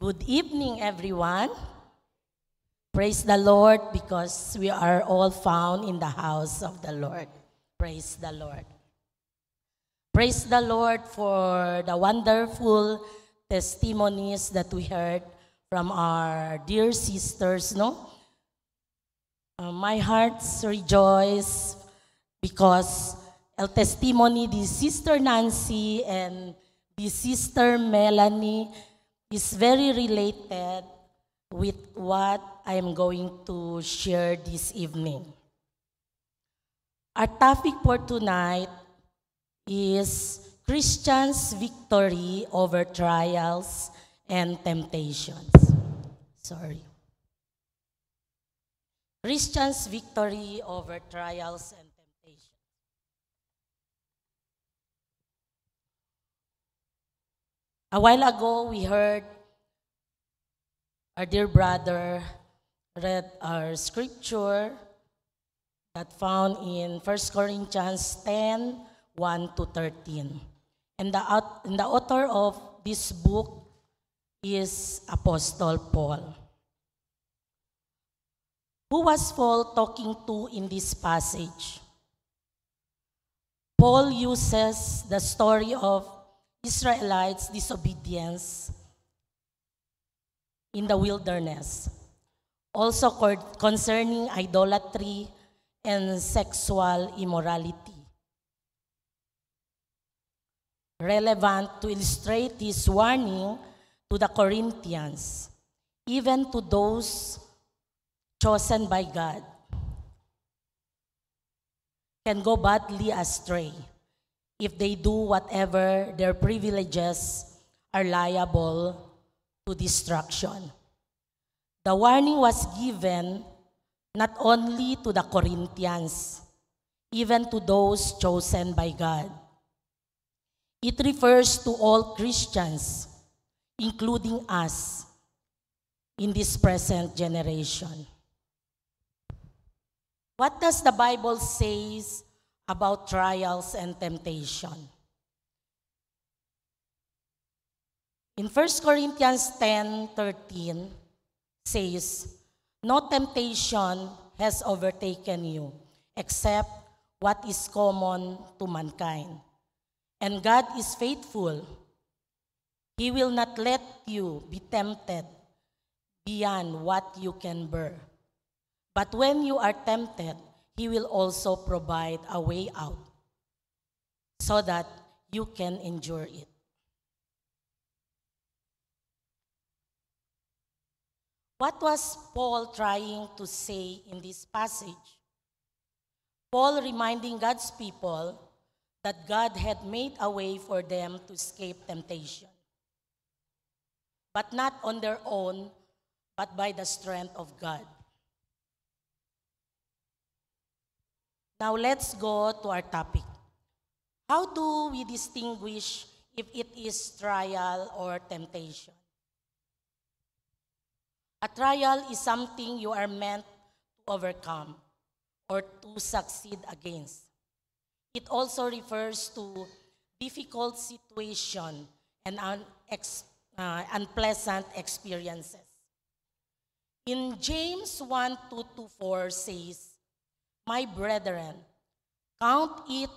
Good evening, everyone. Praise the Lord because we are all found in the house of the Lord. Praise the Lord. Praise the Lord for the wonderful testimonies that we heard from our dear sisters, no? My heart's rejoice because el testimony di Sister Nancy and the Sister Melanie is very related with what I am going to share this evening. Our topic for tonight is Christians' victory over trials and temptations. Christians' victory over trials and temptations. A while ago, we heard our dear brother read our scripture that found in 1 Corinthians 10, 1-13. And the author of this book is Apostle Paul. Who was Paul talking to in this passage? Paul uses the story of Israelites' disobedience in the wilderness, also concerning idolatry and sexual immorality, relevant to illustrate his warning to the Corinthians, even to those chosen by God, can go badly astray if they do whatever their privileges are liable to destruction. The warning was given not only to the Corinthians, even to those chosen by God. It refers to all Christians, including us, in this present generation. What does the Bible say about trials and temptation? In 1 Corinthians 10:13 says, "No temptation has overtaken you except what is common to mankind. And God is faithful. He will not let you be tempted beyond what you can bear. But when you are tempted, He will also provide a way out so that you can endure it." What was Paul trying to say in this passage? Paul reminding God's people that God had made a way for them to escape temptation, but not on their own, but by the strength of God. Now let's go to our topic. How do we distinguish if it is trial or temptation? A trial is something you are meant to overcome or to succeed against. It also refers to difficult situation and unpleasant experiences. In James 1:2-4 says, "My brethren, count it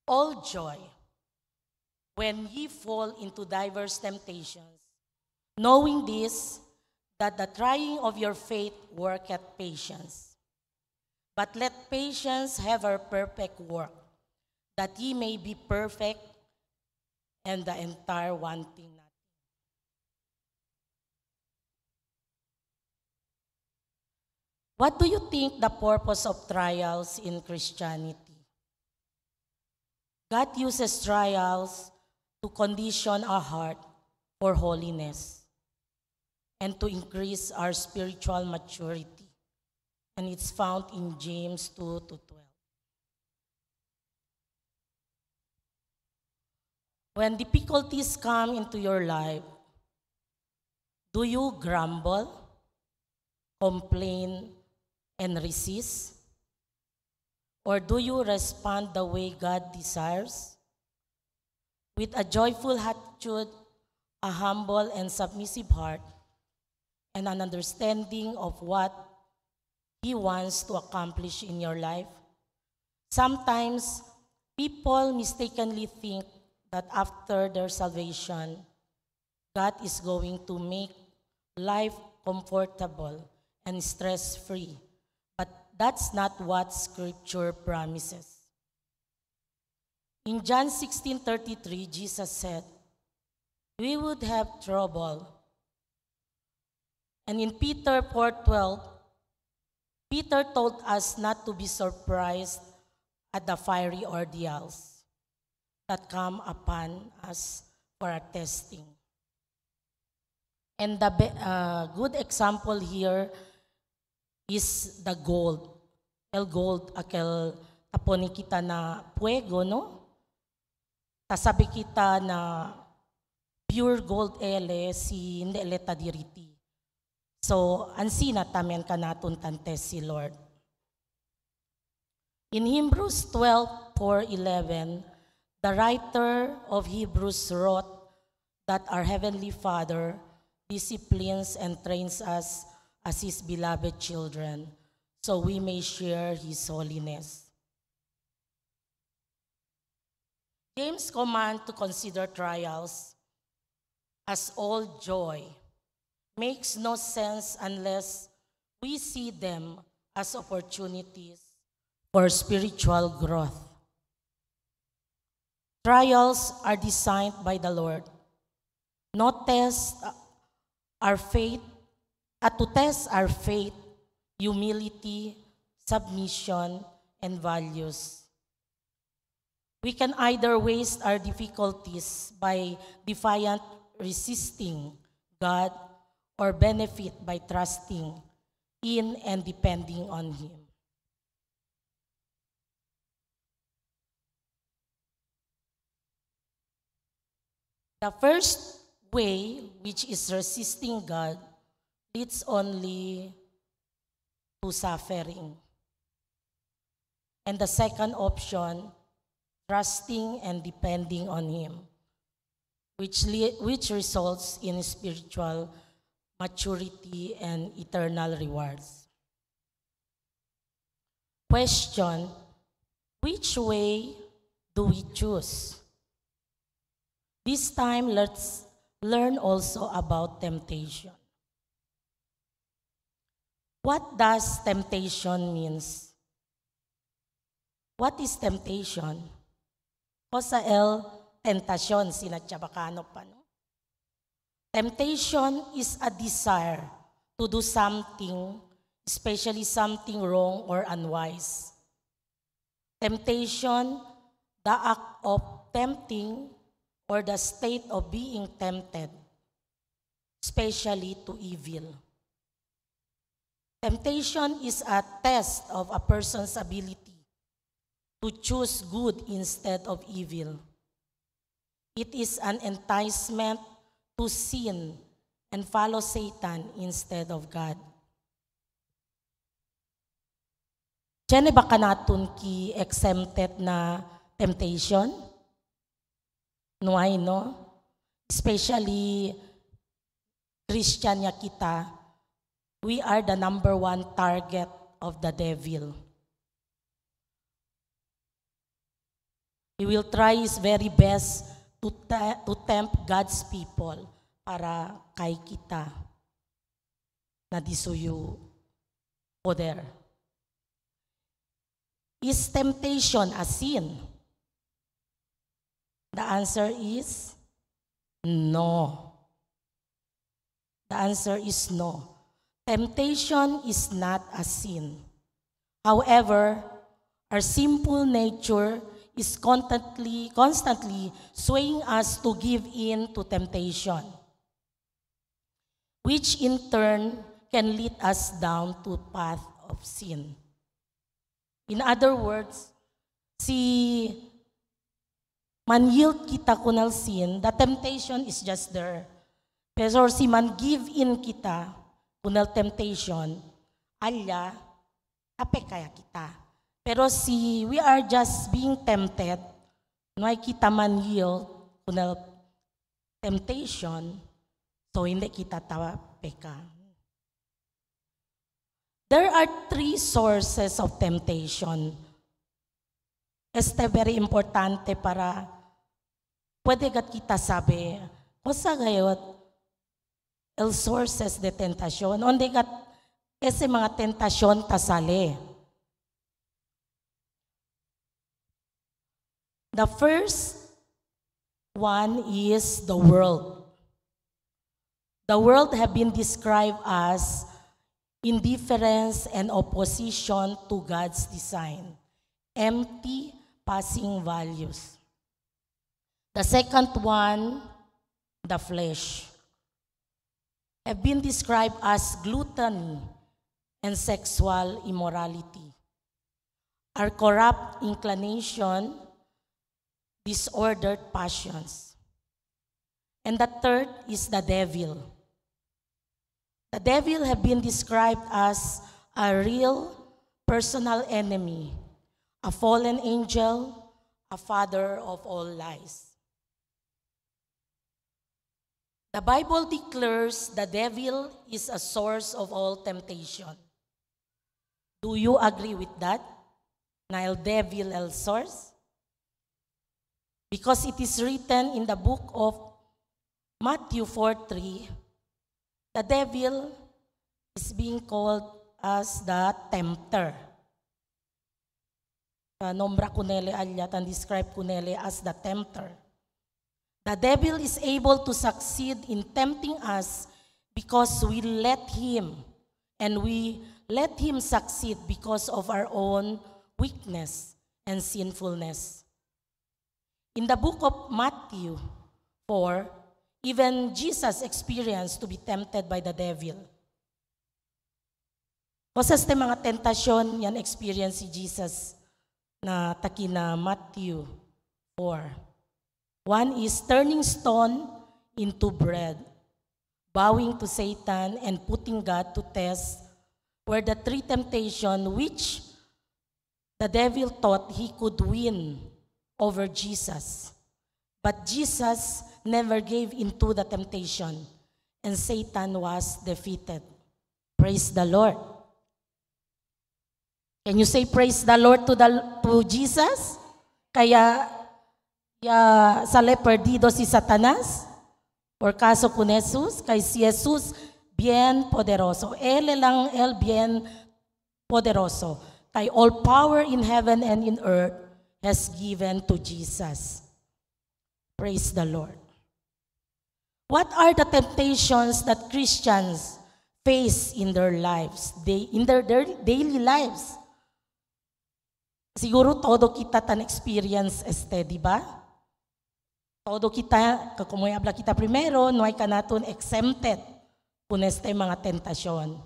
all joy when ye fall into diverse temptations, knowing this, that the trying of your faith worketh patience. But let patience have her perfect work, that ye may be perfect and the entire wanting nothing." What do you think the purpose of trials in Christianity? God uses trials to condition our heart for holiness and to increase our spiritual maturity. And it's found in James 2:12. When difficulties come into your life, do you grumble, complain, and resist? Or do you respond the way God desires? With a joyful attitude a humble and submissive heart, and an understanding of what He wants to accomplish in your life. Sometimes people mistakenly think that after their salvation, God is going to make life comfortable and stress-free. But that's not what Scripture promises. In John 16:33, Jesus said, we would have trouble. And in Peter 4:12, Peter told us not to be surprised at the fiery ordeals that come upon us for our testing. And the good example here is the gold. El gold, akel taponi kita na puego, no? Tasabi kita na pure gold ele si hindi eleta diriti. So, ansina tamen ka naton tante si Lord. In Hebrews 12:4-11, the writer of Hebrews wrote that our Heavenly Father disciplines and trains us as His beloved children, so we may share His holiness. James commands to consider trials as all joy. Makes no sense unless we see them as opportunities for spiritual growth. Trials are designed by the Lord, not test our faith, to test our faith, humility, submission, and values. We can either waste our difficulties by defiant resisting God or benefit by trusting in and depending on Him. The first way, which is resisting God, leads only to suffering. And the second option, trusting and depending on Him, which results in spiritual maturity and eternal rewards. Question, which way do we choose? This time, let's learn also about temptation. What does temptation means? What is temptation? Cosa el tentasyon, sinatsabakano pa, no? Temptation is a desire to do something, especially something wrong or unwise. Temptation, the act of tempting or the state of being tempted, especially to evil. Temptation is a test of a person's ability to choose good instead of evil. It is an enticement to sin and follow Satan instead of God. Diyan ba ka natin ki exempted na temptation? Nuay, no? Especially Christian ya kita, we are the number one target of the devil. He will try his very best to tempt God's people para kay kita na disuyo poder. Is temptation a sin? The answer is no. The answer is no. Temptation is not a sin. However, our sinful nature is constantly swaying us to give in to temptation, which in turn can lead us down to the path of sin. In other words, si man-yield kita kunal sin, the temptation is just there. Pero si man-give in kita kunal temptation, alya, ape kaya kita. Pero si we are just being tempted, no ay kita man-yield kunal temptation, so hindi kita peka. There are three sources of temptation. Very importante para pwede kita sabi, kosa gayot, el sources de tentasyon, onde kat ese mga tentasyon tasali. The first one is the world. The world have been described as indifference and opposition to God's design, empty, passing values. The second one, the flesh, have been described as gluttony and sexual immorality, our corrupt inclination, disordered passions. And the third is the devil. The devil have been described as a real personal enemy, a fallen angel, a father of all lies. The Bible declares the devil is a source of all temptation. Do you agree with that? Na el devil el source? Because it is written in the book of Matthew 4:3, the devil is being called as the tempter. Nombra kunele alyat and describe kunele as the tempter. The devil is able to succeed in tempting us because we let him, and we let him succeed because of our own weakness and sinfulness. In the book of Matthew 4, even Jesus experienced to be tempted by the devil. Kosas te mga tentasyon, yan experience si Jesus na takina Matthew 4. One is turning stone into bread, bowing to Satan and putting God to test were the three temptations which the devil thought he could win over Jesus. But Jesus never gave into the temptation, and Satan was defeated. Praise the Lord. Can you say praise the Lord to Jesus? Kaya sa perdido si Satanas? Por caso con Jesus? Kay si Jesus bien poderoso. Él lang el bien poderoso. Kay all power in heaven and in earth has given to Jesus. Praise the Lord. What are the temptations that Christians face in their lives, in their daily lives? Siguro todo kita tan experience di ba? Todo kita, como habla kita primero, no hay kanaton exempted kung mga tentasyon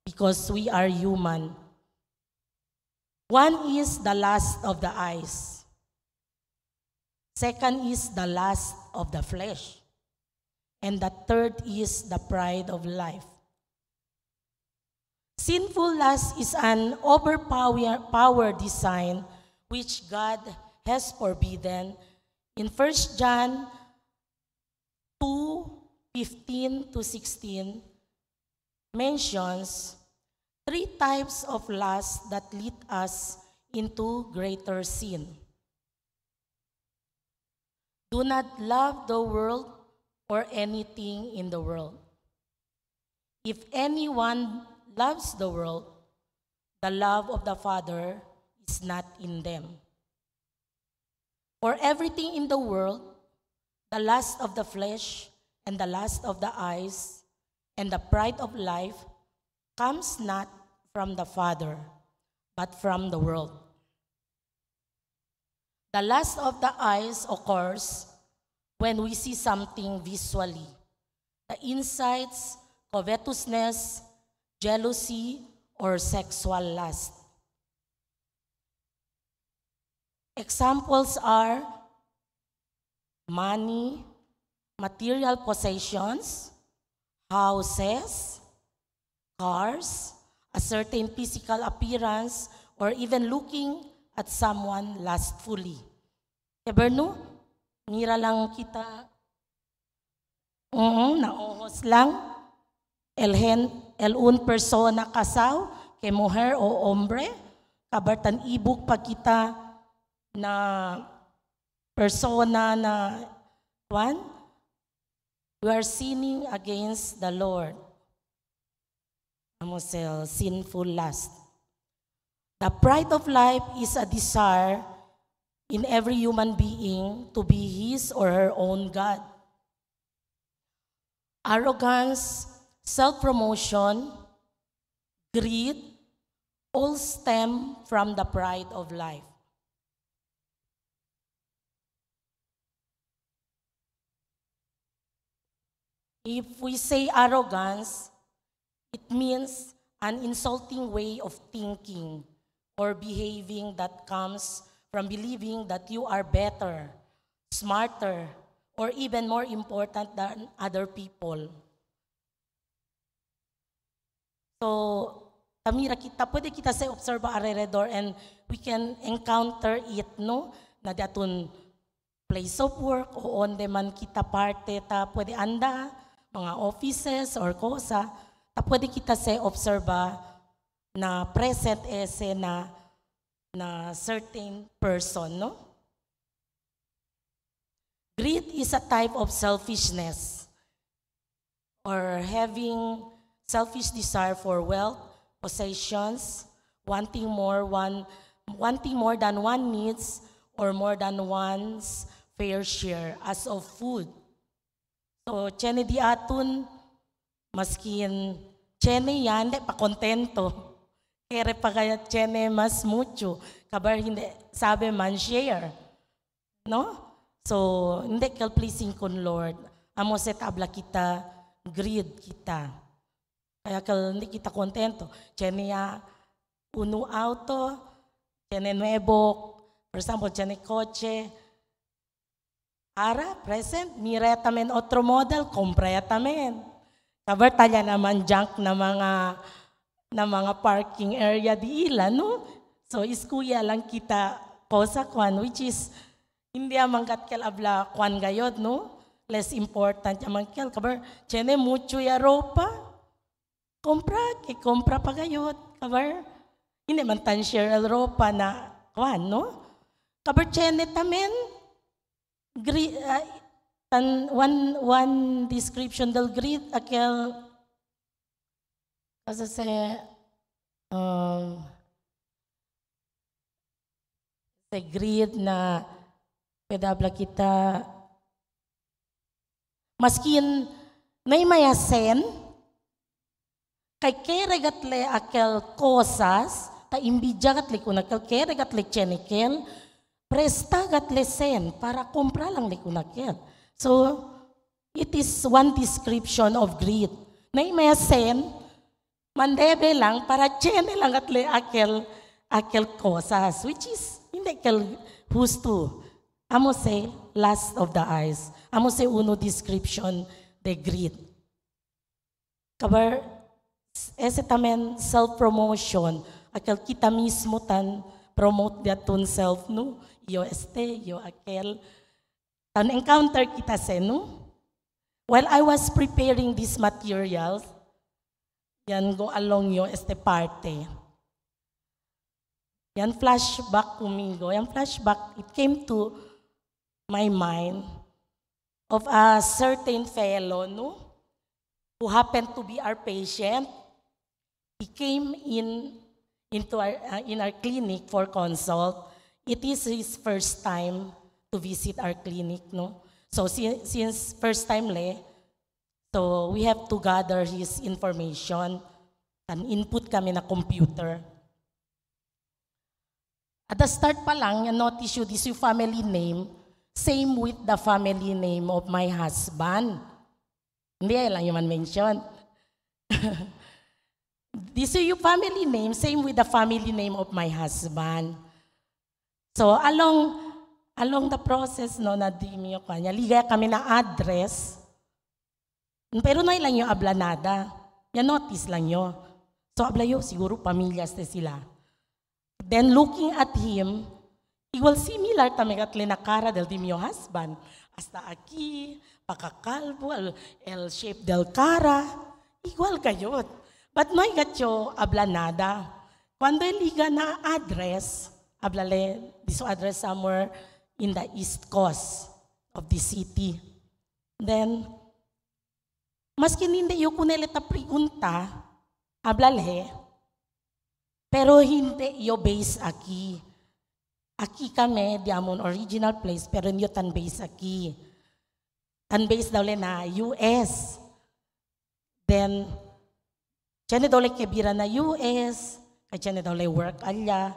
because we are human. One is the lust of the eyes. Second is the lust of the flesh. And the third is the pride of life. Sinful lust is an overpowered design which God has forbidden. In 1 John 2:15-16 mentions three types of lust that lead us into greater sin. Do not love the world or anything in the world. If anyone loves the world, the love of the Father is not in them. For everything in the world, the lust of the flesh and the lust of the eyes and the pride of life comes not from the Father, but from the world. The lust of the eyes occurs when we see something visually. The insights, covetousness, jealousy, or sexual lust. Examples are money, material possessions, houses, cars, a certain physical appearance, or even looking at someone lustfully. Keberno, mira lang kita Naungos lang. El un persona kasaw, kay muher o hombre, kabartan ibuk pa kita na persona na we are sinning against the Lord. Amosel, sinful lust. The pride of life is a desire in every human being to be his or her own God. Arrogance, self-promotion, greed, all stem from the pride of life. If we say arrogance, it means an insulting way of thinking or behaving that comes from believing that you are better, smarter, or even more important than other people. So, pwede kita sa observe alrededor and we can encounter it, no? Na datun place of work o on demand kita parte, pwede anda, mga offices or kosa, pwede kita sa observe na present ese na certain person, no? Greed is a type of selfishness or having selfish desire for wealth, possessions, wanting more than one needs or more than one's fair share as of food. So, chene di atun, maskin chene yan, hindi pa kontento. Kere pa kaya chene mas mucho, kabar hindi sabi man share. No? So, hindi pleasing kun Lord. Amo set abla kita, greed kita. Kaya hindi kita kontento. Chene ya uno auto, chene nuevo, for example, chene kotse. Ara, present, mira tamen otro model, compra tamen. Kabar talya naman junk na mga parking area di ila, no? So, iskuya lang kita kosa kwan, which is hindi amangkat kel abla kwan gayod, no? Less important amang kel. Kabar, chene mucho ya ropa. Kompra pa gayod. Kabar, hindi man tan share el ropa na kwan, no? Kabar, chene tamen. One description del greed akel kasi sa greed na pedabla kita maskin may mayasen kay keregatle akel kosas ta imbidya gatle kun akel keregatle chenikel presta gatlesen para kompra lang likunakel. So, it is one description of greed. Nay mayasen, mandebe lang para chene lang gatle akel kosas, which is hindi kel husto. Amo say, lust of the eyes. Amo say, uno description de greed. Kabar, ese tamen self-promotion, akel kita mismo tan promote datun self, no? Yo akel. Tan encounter kita se, no? While I was preparing these materials, yan go along yo parte. Yan flashback kumigo. Yan flashback, it came to my mind of a certain fellow, no? Who happened to be our patient. He came in our clinic for consult. It is his first time to visit our clinic, no? So since first time so we have to gather his information and input kami na computer. At the start pa lang, notice you this yung family name, same with the family name of my husband. Hindi lang yung mention. This is your family name, same with the family name of my husband. So along the process, no, na di mo kanya, ligaya kami na address, pero na lang yung ablanada. Yan notice lang yun. So ablayo, siguro pamilyas na sila. Then looking at him, Igual similar tamigat na cara del di mio husband. Hasta aquí, pakakalbo, el shape del cara. Igual kayo. But no hay gacho habla nada. Cuando eliga na address, hablale, this address somewhere in the east coast of the city. Then, maski hindi yung kunelita pregunta, hablale, pero hindi yung base aquí. Aquí kami, di amon original place, pero hindi tan base aquí. Tan base daw na US. Then, tiyan daw kebira na US, kaya tiyan daw work alya.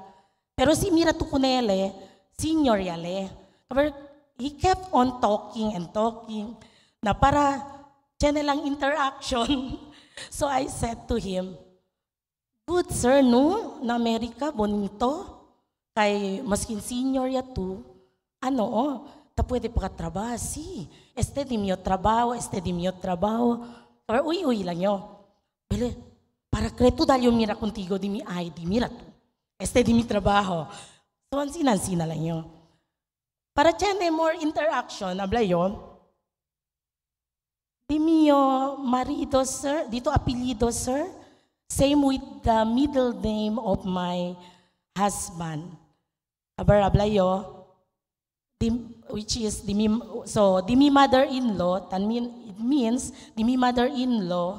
Pero si Mira Tukunele, senior yale. But he kept on talking and talking, na para tiyan lang interaction. So I said to him, good sir, no? Na Amerika, bonito. Kay maskin senior ya tu, ta pwede pa katrabaho, si. Este di mio trabaho. Or uy lang yo. Bele, para kreto dahil yung mira contigo di mi ID, mira tu. Este di mi trabaho. So, ansinan lang yo. Para tiyan more interaction, habla yo, di mio marido, sir, dito apelido, sir, same with the middle name of my husband. Habla yo, which is di mi mother-in-law, it means di mi mother-in-law,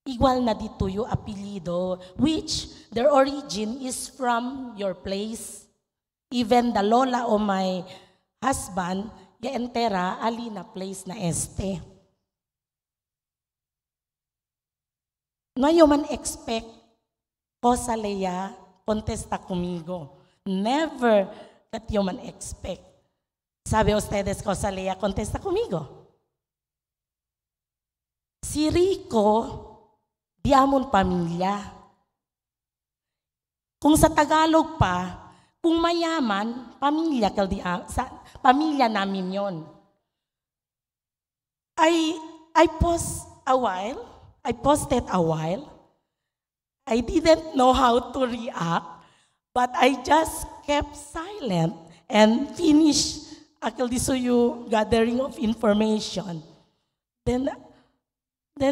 igual na dito yung apelido, which their origin is from your place. Even the lola of my husband, ya entera, ali na place na este. No yo man expect, cosa leya, contesta conmigo. Never that you man expect. ¿Sabe ustedes cosa leya, contesta conmigo? Si Rico, diamon pamilya. Kung sa Tagalog pa, kung mayaman, pamilya, pamilya namin yon. I posted a while. I didn't know how to react, but I just kept silent and finished yung gathering of information. Then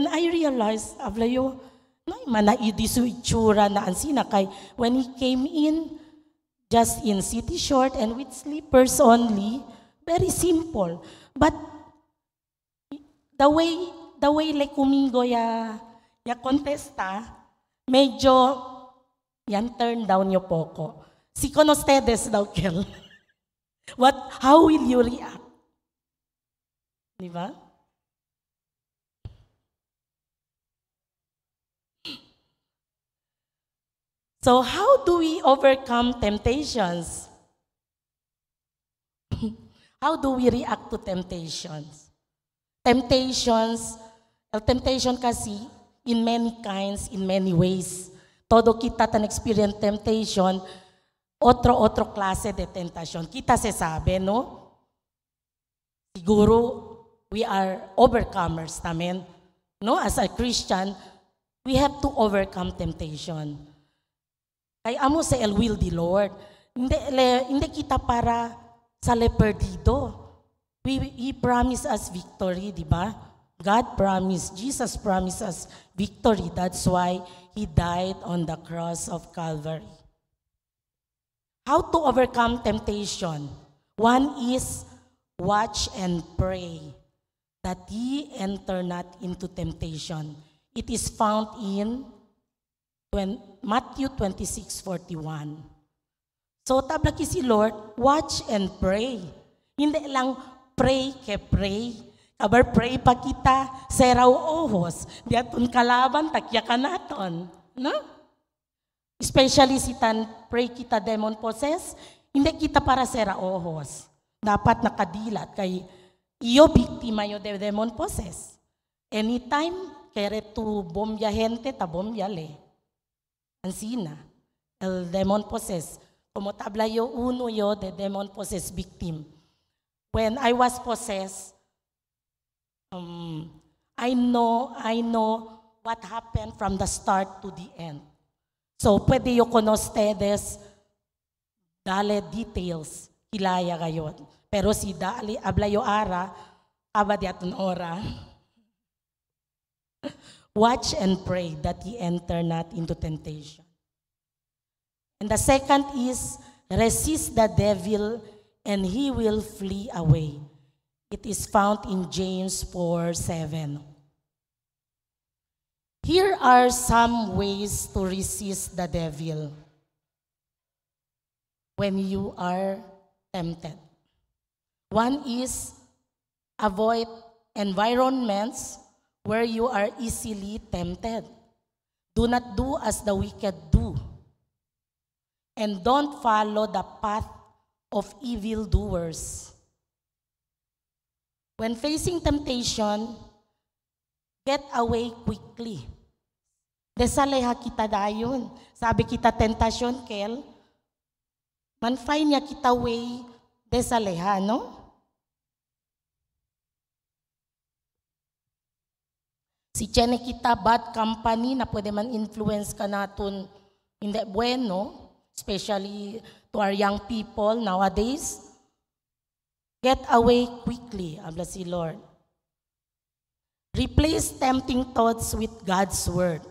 I realized, ablayo, manaidiso itsura na ansina kay when he came in, just in city short and with slippers only, very simple. But the way like kumingo ya contesta, medyo yan turn down yung poko. Si con ustedes daw, Kel. How will you react? Di ba? So how do we overcome temptations? How do we react to temptations? Temptation kasi in many kinds, in many ways. Todo kita tan experience temptation, otro klase de tentasyon. Kita se sabe, no? Siguro, we are overcomers namin. No? As a Christian, we have to overcome temptation. Kaya amo sa el will the Lord. Hindi kita para sa perdido. He promised us victory, di ba? God promised, Jesus promised us victory. That's why He died on the cross of Calvary. How to overcome temptation? One is watch and pray that ye enter not into temptation. It is found in Matthew 26:41. So tabla ki si Lord, watch and pray. Hindi lang pray. Kabar pray pa kita, seraw ohos. Diatun kalaban, takya ka naton. No? Especially si tan pray kita demon possess, hindi kita para sera ohos. Dapat nakadilat kay iyo biktima yo de demon possess. Anytime, kere tu bomya gente, ta bomya le. Ansina, el demon possess. Como tabla yo uno yo de demon possess victim. When I was possessed, I know what happened from the start to the end. So, pwede yo con ustedes dale details, kilaya kayo. Pero si dali, ablayo ara, abad yatun ora. Watch and pray that ye enter not into temptation. And the second is, resist the devil and he will flee away. It is found in James 4:7. Here are some ways to resist the devil when you are tempted. One is avoid environments where you are easily tempted. Do not do as the wicked do. And don't follow the path of evildoers. When facing temptation, get away quickly. Desaleha kita dayon. Sabi kita tentasyon, kel. Manfay niya kita way desaleha, no? Si Chene kita bad company na pwede man influence ka natin hindi bueno, especially to our young people nowadays. Get away quickly, abla si Lord. Replace tempting thoughts with God's word.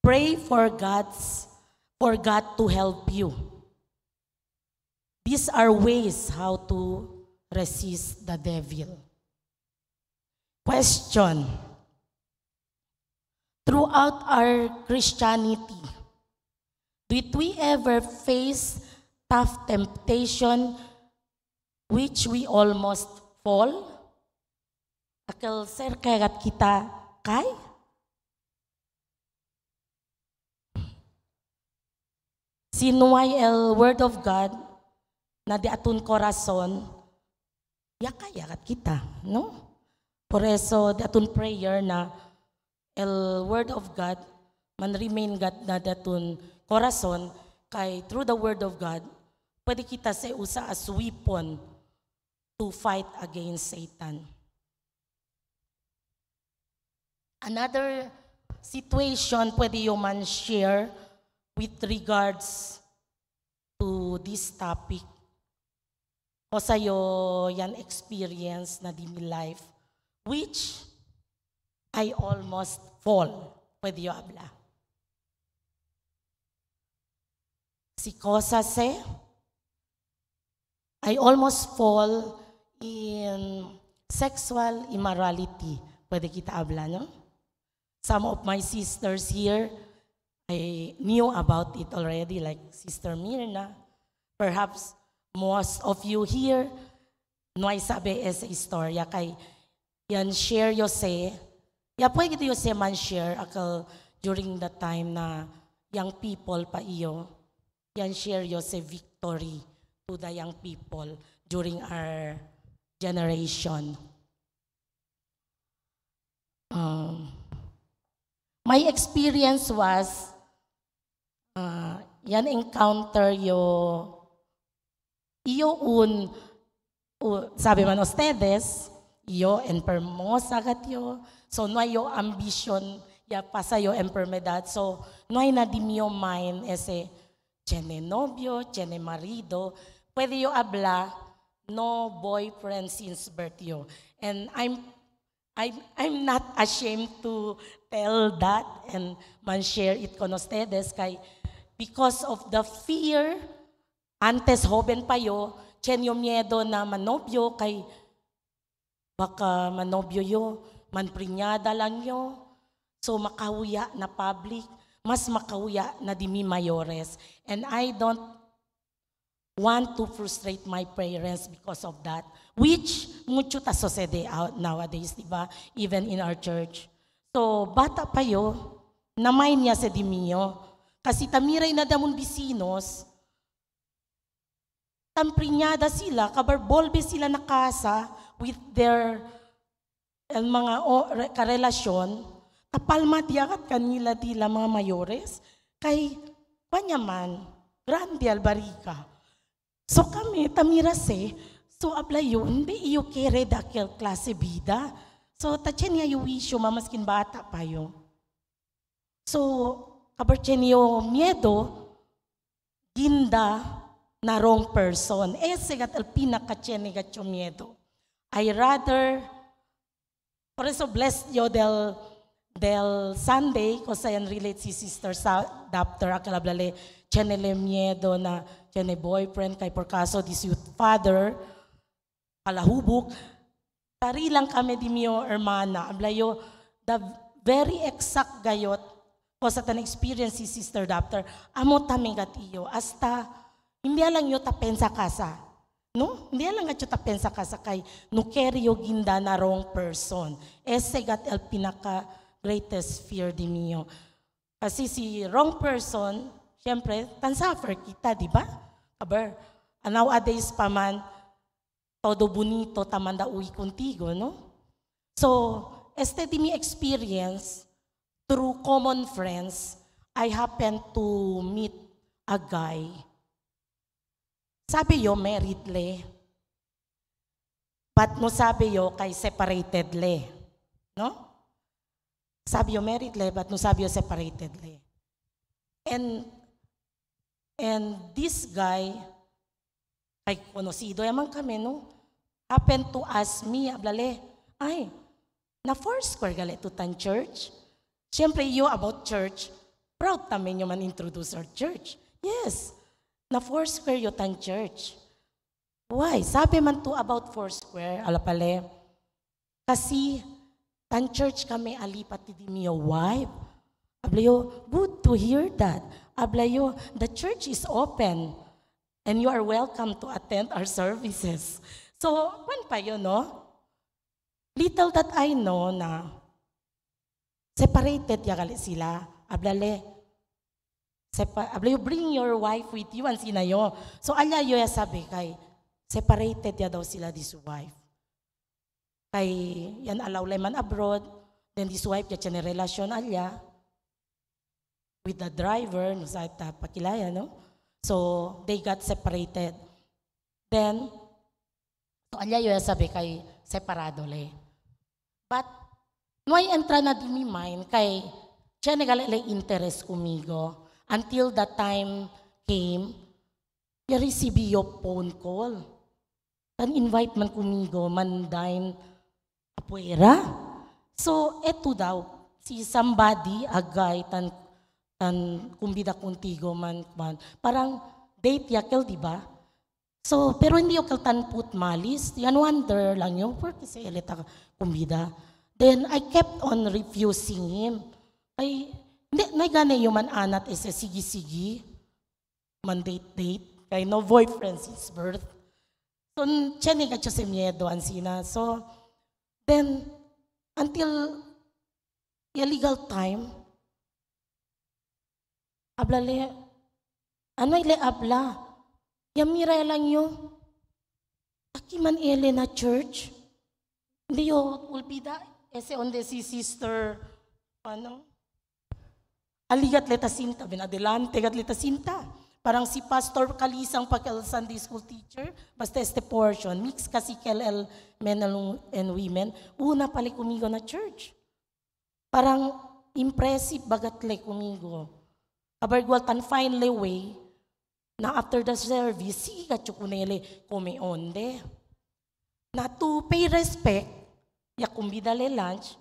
Pray for God to help you. These are ways how to resist the devil. Question. Throughout our Christianity, did we ever face tough temptation which we almost fall? Akal sir kayagat kita kay? Sinuway el word of God na di atun korason, yakayagat kita, no? Por eso di atun prayer na el word of God man remain God na datun korason kay through the word of God pwede kita sa usa as weapon to fight against Satan. Another situation pwede yung man share with regards to this topic. O sa'yo yan experience na di mi life which I almost fall. Pwede yung habla. Si cosa se, I almost fall in sexual immorality. Pwede kita habla, no? Some of my sisters here, I knew about it already, like Sister Mirna. Perhaps most of you here, nuay sabi esa istorya kay yan share yo se. Ya pwede yo se man share akal during the time na young people pa iyo. Yan share yo se victory to the young people during our generation. My experience was yan encounter yo sabi man ustedes yo enfermos agad yo. So no hay yo ambition ya pasa yo enfermedad. So no hay na di mi mind ese tiene novio, tiene marido. Pwede yo habla no boyfriend since birth yo. And I'm not ashamed to tell that and man share it con ustedes kay because of the fear antes joven pa yo, tiene yo miedo na manobyo kay baka manobyo yo, manprinyada lang yo. So makawuya na public, mas makawuya na di mi mayores. And I don't want to frustrate my parents because of that. Which mucho ta sucede out nowadays, diba? Even in our church. So bata pa yo, namay niya sa di miyo. Kasi tamiray na damon bisinos, tamprinyada sila, kabarbolbe sila nakasa with their mga karelasyon, tapalma diyakat kanila tila mga mayores, kay panyaman, grande albarika. So kami, tamirase, so ablayo, hindi iyo kere dakil klase bida. So tatyan niya yung wisyo, mamaskin bata pa yo. So, kabartyan niyo miedo, ginda, na wrong person. Ese gat el pinakachene gat yung miedo. I rather, por eso blessed yo del Sunday, kasi yan relate si Sister sa Dr. Akalablale, chenele miedo na chene boyfriend, kay por kaso this youth father, kalahubok, tari lang kami di miyo, hermana, ablayo, the very exact gayot, ko sa tan experience si Sister Dr. Amo taming gatiyo, hasta, hindi lang yo tapensa kasa, no? Hindi lang at yo tapensa kasa kay, no carry yo ginda na wrong person. Ese gat el pinaka greatest fear di miyo. Kasi si wrong person, syempre, tan suffer kita, di ba? Aber, nowadays pa man, todo bonito, tamanda uwi contigo, no? So, este di mi experience, through common friends, I happened to meet a guy. Sabi yo, married le. But no sabi yo, kay separated le. No? Sabi yo, married le, but no sabi yo, separated le. And this guy, ay konosido yaman kami, no? Happened to ask me, ablale, ay, na Foursquare gali to tan church? Siyempre, you about church, proud tamin nyo man introduce our church. Yes, na Foursquare yo tan church. Why? Sabi man to about Foursquare, alapale, kasi tan church kami alipat di miyo wife. Ablayo, good to hear that. Ablayo, the church is open and you are welcome to attend our services. So, kwan pa yun, no? Little that I know na separated yagali sila. Ablale, ablayo, bring your wife with you and sinayo. So, alayo ya sabi kay, separated ya daw sila this wife. Kay, yan alaw man abroad, then this wife ya siya relasyon alya with the driver, no sa pakilaya, no? So, they got separated. Then, so, alayo ya sabi kay, separado le. But, noy entra na di mi mind, kay, siya nagalala interest kumigo. Until that time came, ya receive yo phone call. Tan invite man kumigo, man dine apuera. So, eto daw, si somebody, a guy, tan kumbida kuntigo man, parang date yakel, di ba? So, pero hindi yakel tan put malis. Yan wonder lang yung, porque sa elita kumbida. Then, I kept on refusing him. Ay, hindi, nagane yung man anat is a sige-sige. Man date. Kaya no boyfriend since birth. So, tiyan nga siya si miedo, ansina. So, then, until illegal time, ablale, ano ile abla? Yamira lang yung, aki man ele na church. Hindi yo, ulpida, ese onde si sister, ano? Aligat leta sinta, binadelante gat leta sinta. Parang si Pastor Kalisang pagka Sunday school teacher, basta este portion, mix kasi KLL men and women, una pala kumigo na church. Parang impressive bagatle kumigo. Kabargwal tan finally way, na after the service, sige ka chukunele kome onde. Na to pay respect, ya kumbidale lunch,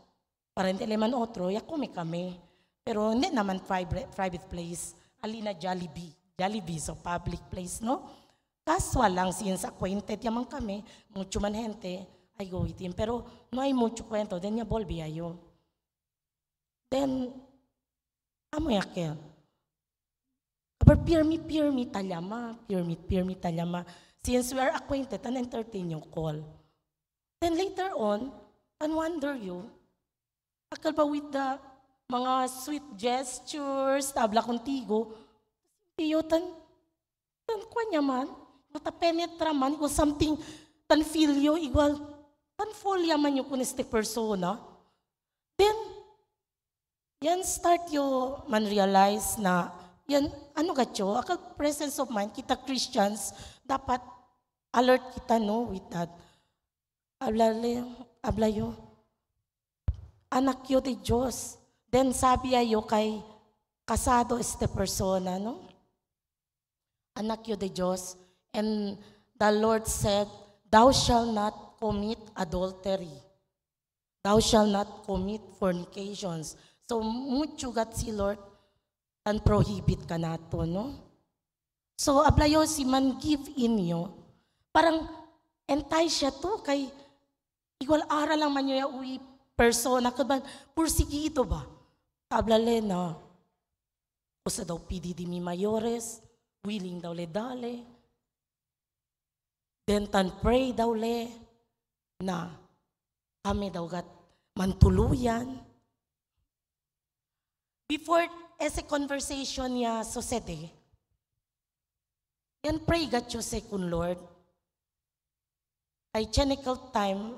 para hindi man otro, ya kami. Pero hindi naman private place, alina Jollibee, so public place, no? Casual lang, since acquainted yaman kami, mucho man gente, I go with him. Pero no hay mucho kwento, then ya bolbi ayo. Then, amo yakel. Aber peer me talyama. Since we are acquainted, and entertain yung call. Then later on, and wonder you, akal ba with the mga sweet gestures, tabla contigo, iyo tan kwa nyaman, ta penetra man, igual something, tan feel yo, igual, tan fall yaman yung kuniste persona. Then, yan start yo man realize na, yan, ano gatyo, akal presence of mind, kita Christians, dapat alert kita, no, with that. Ablayo, anak yo de Diyos. Then sabi ayo kay kasado este persona, no? Anak yo de Diyos, And the Lord said, thou shalt not commit adultery. Thou shalt not commit fornications. So, muchugat si Lord, tan prohibit ka nato, no? So, ablayo si man give inyo, parang entay siya to, kay igual ara lang man yung uwi persona, kaban, pursigido ba? Ablale na, usa daw PDD mi mayores, willing daw le dale, then tan pray daw le, na kami daw gat mantuluyan. Before ese conversation niya sucede, yan pray gat yo se kun Lord. Ay chenical time,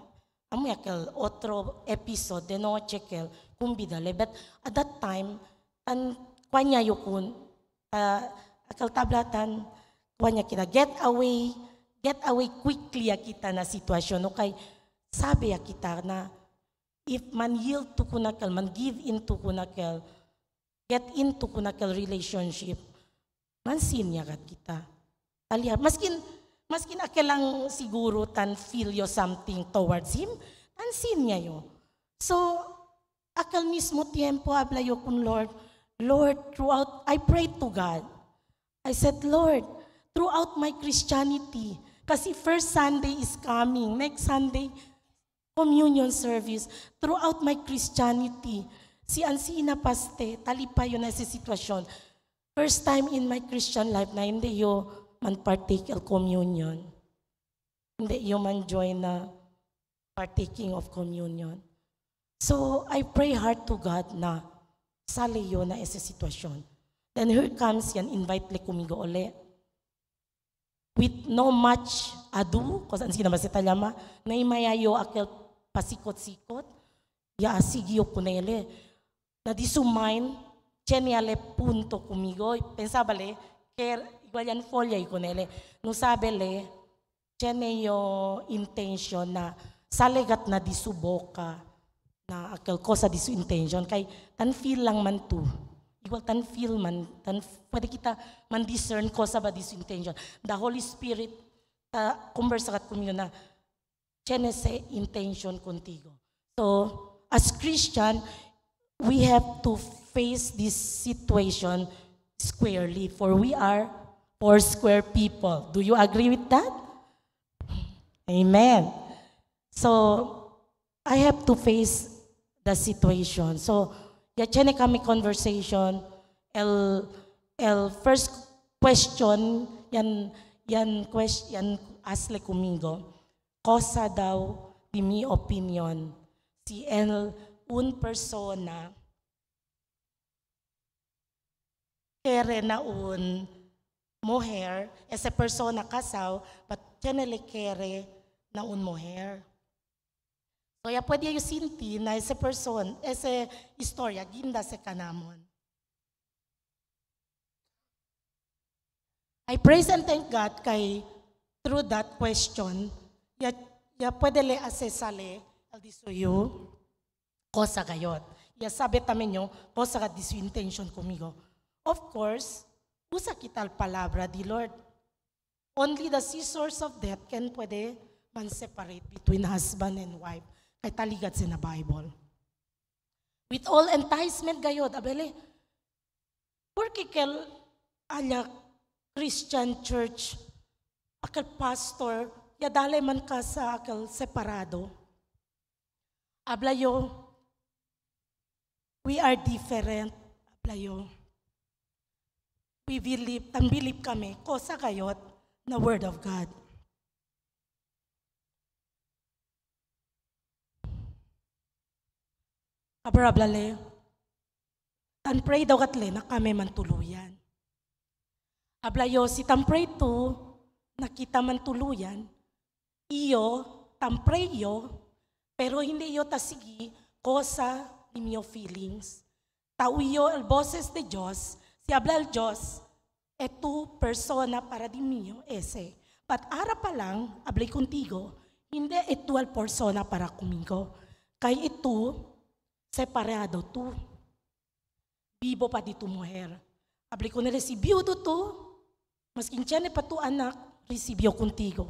amo yakel otro episode de no chekel kumbidale, but at that time tan kwanya yukun akal tablatan kwanya kita get away quickly ya kita na sitwasyon, no, kay sabi ya kita na if man yield to kunakal, man give into kunakal, get into kunakal relationship, mansin niya kat kita. Talia, maskin akelang siguro tan feel yo something towards him, tansin niya yo. So, akal mismo tiempo ablayo kun Lord, throughout, I prayed to God. I said, Lord, throughout my Christianity, kasi first Sunday is coming, next Sunday, communion service, throughout my Christianity, si Ansina Paste, talipayo na sa sitwasyon. First time in my Christian life na hindi yo man partake of communion. Hindi yo man join na partaking of communion. So, I pray hard to God na sali yo na sa sitwasyon. Then here comes yan, invite le kumigo ole. With no much ado, kasi ang sinama si Talyama, na imayayo akil pasikot-sikot, ya asigyo punele. Na di sumain, cheniale punto kumigo. Pensaba le, igual yan folya y kunele. Nung sabi le, cheneyo intention na salegat na di suboka na akil ko sa di su intention. Kay tan feel lang man to. Igual tan feel man, pwede kita man discern ko sa ba di su intention. The Holy Spirit, conversa kat kumigo na, chenese intention contigo. So, as Christian, we have to face this situation squarely, for we are four square people. Do you agree with that? Amen. So, I have to face the situation. So, yachene kami conversation, first question, yan asle kumingo, kosa daw di mi opinion, si un persona, kere na un mujer, esa persona kasaw, but chanele kere na un mujer. So, ya pwede yung sinti na esa person, esa istorya, ginda sa kanamon. I praise and thank God kay through that question, ya pwede le asesale al disuyo, kosa kayot. Ya sabi tamin nyo, kosa ka disu intention kumigo. Of course, usa kita al palabra di Lord. Only the scissors of death can pwede man separate between husband and wife. Kay taligat sa na Bible. With all enticement gayod, abele, porque kel alya Christian church, akal pastor, yadale man ka sa akal separado. Ablayo, we are different. Ablayo, we believe kami, kosa kayot na word of God. Ablablale, tan pray daw katle na kami man tuluyan. Ablayo, si tan pray to, nakita man tuluyan, iyo, tan pray yo, pero hindi yo tasigi, kosa ni mio feelings. Tauyo el boses de Diyos, si habla el Diyos, etu persona para di mio ese. But ara pa lang, hablay contigo, hindi etu el persona para kumigo. Kay itu, separado tu. Bibo pa dito mujer. Hablay ko nila si biudo tu, maskin tiyan pa tu anak, recibió contigo.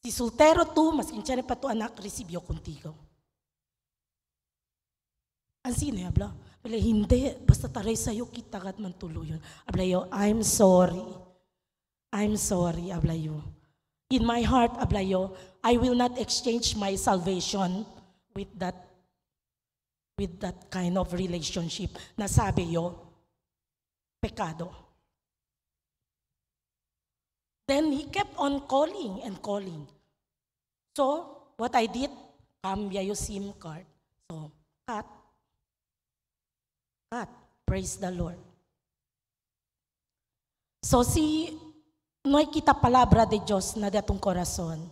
Si soltero tú, maskin tiyan pa tu anak, recibió contigo. Ang sino habla? Habla, hindi, basta taray sa'yo, kita kat man tuluyon. Habla yo, I'm sorry. I'm sorry, habla yo. In my heart, habla yo, I will not exchange my salvation with that kind of relationship na sabi yo, pekado. Then he kept on calling and calling. So, what I did, cambia yung SIM card. So, cut. Praise the Lord. So, noy kita palabra de Diyos na datong korason.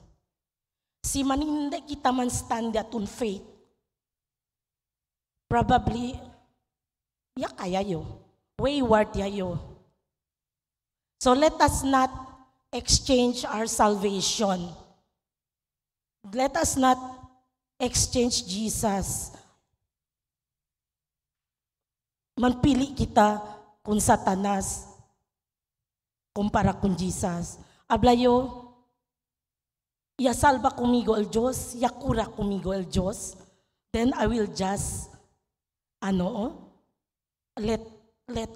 Si maninde kita man stand datong faith. Probably, ya kaya yo. Wayward yayo. So, let us not exchange our salvation. Let us not exchange Jesus. Manpili kita kung Satanas kumpara kung Jesus. Hablayo, ya salva conmigo el Diyos, ya cura conmigo el Diyos, then I will just, let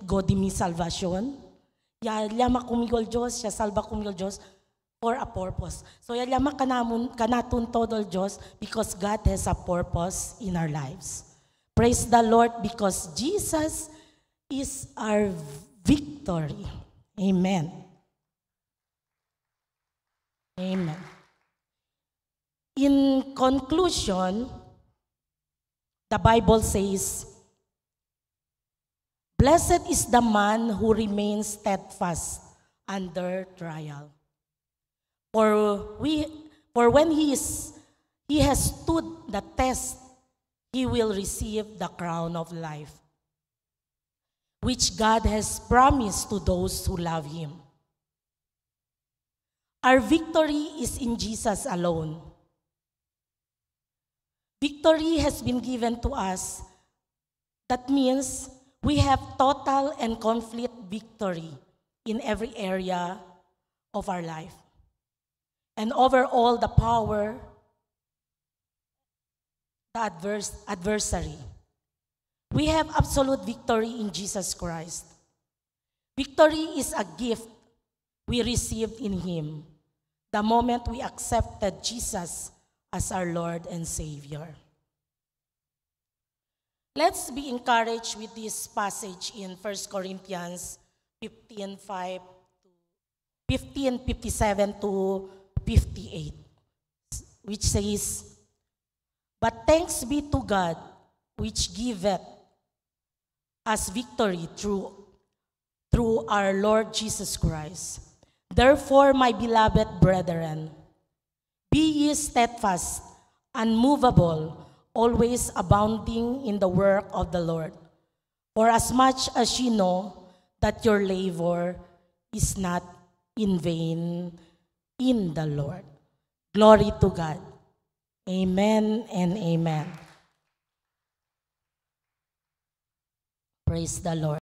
go de mi salvation. Ya llama conmigo el Diyos, ya salva conmigo el Diyos for a purpose. So ya llama kanatun todo el Diyos because God has a purpose in our lives. Praise the Lord because Jesus is our victory. Amen. Amen. In conclusion, the Bible says, blessed is the man who remains steadfast under trial. For when he has stood the test, he will receive the crown of life, which God has promised to those who love him. Our victory is in Jesus alone. Victory has been given to us. That means we have total and complete victory in every area of our life. And over all the power, the adversary. We have absolute victory in Jesus Christ. Victory is a gift we received in him the moment we accepted Jesus as our Lord and Savior. Let's be encouraged with this passage in 1 Corinthians 15:57 to 58, which says, but thanks be to God, which giveth us victory through our Lord Jesus Christ. Therefore, my beloved brethren, be ye steadfast, unmovable, always abounding in the work of the Lord. For as much as ye know that your labor is not in vain in the Lord. Glory to God. Amen and amen. Praise the Lord.